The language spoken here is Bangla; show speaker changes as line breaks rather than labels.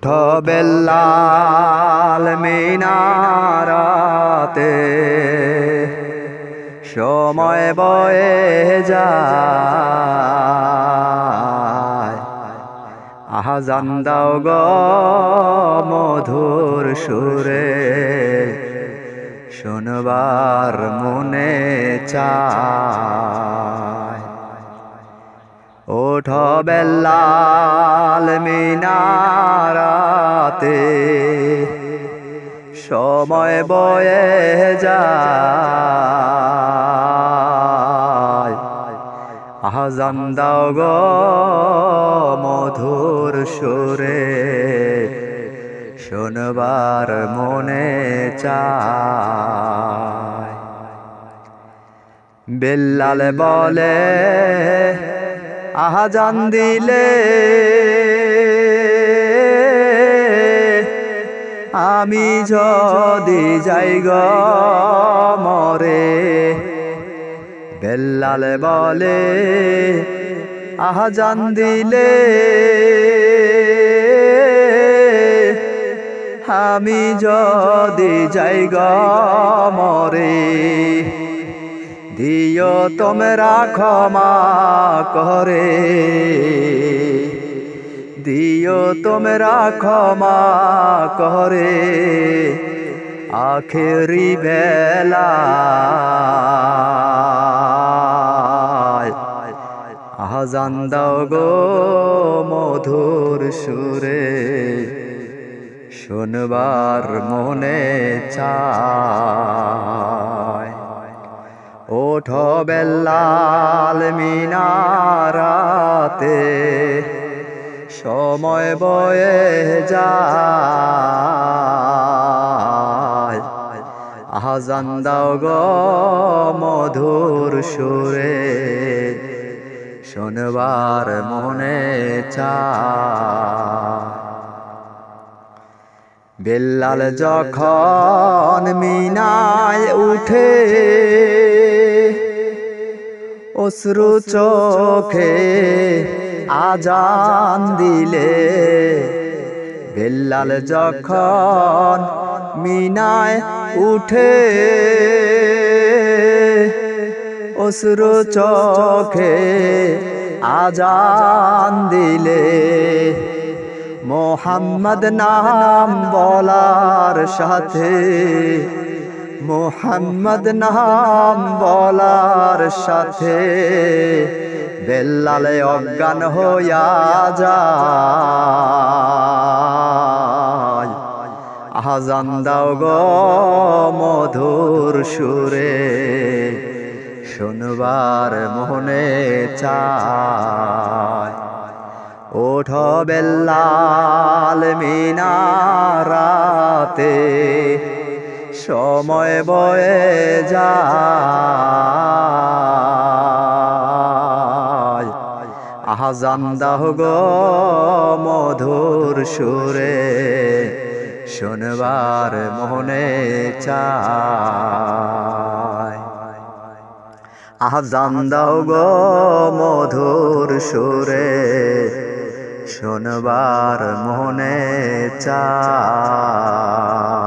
ওঠো বেল্লাল মিনারাতে, সময় বয়ে যায়। আজান দাও গো মধুর সুরে, শুনবার মনে চায়। ওঠো বেল্লাল মিনারাতে, সময় বয়ে যায়। আজান দাও গো মধুর সুরে, শুনবার মনে চায়। বেল্লাল বলে আজান দিলে আমি যদি যাই গো মরে। বেল্লাল বলে আজান দিলে আমি যদি যাই গো মরে। দিও তোমরা ক্ষমা করে, দিও তোমরা ক্ষমা করে, আখেরি বেলায় আজান দাও গো মধুর সুরে, শুনবার মনে চায়। ওঠো বেল্লাল মিনারাতে, সময় বয়ে যায়। আজান দাও গো মধুর সুরে, শুনবার মনে চায়। বেল্লাল যখন মিনায় উঠে, অশ্রু চোখে আজান দিলে। বেল্লাল যখন মিনায় উঠে, অশ্রু চোখে আজান দিলে। মোহাম্মদ নাম বলার সাথে, মোহাম্মদ নাম বলার সাথে বেল্লাল অজ্ঞান হইয়া যায়। আজান দাও গো মধুর সুরে, শুনবার মনে চায়। ওঠো বেল্লাল মিনারাতে, সময় বয়ে যায়। আজান দাও গো মধুর সুরে, শুনবার মনে চায়। আজান দাও গো মধুর সুরে, শুনবার মনে চায়।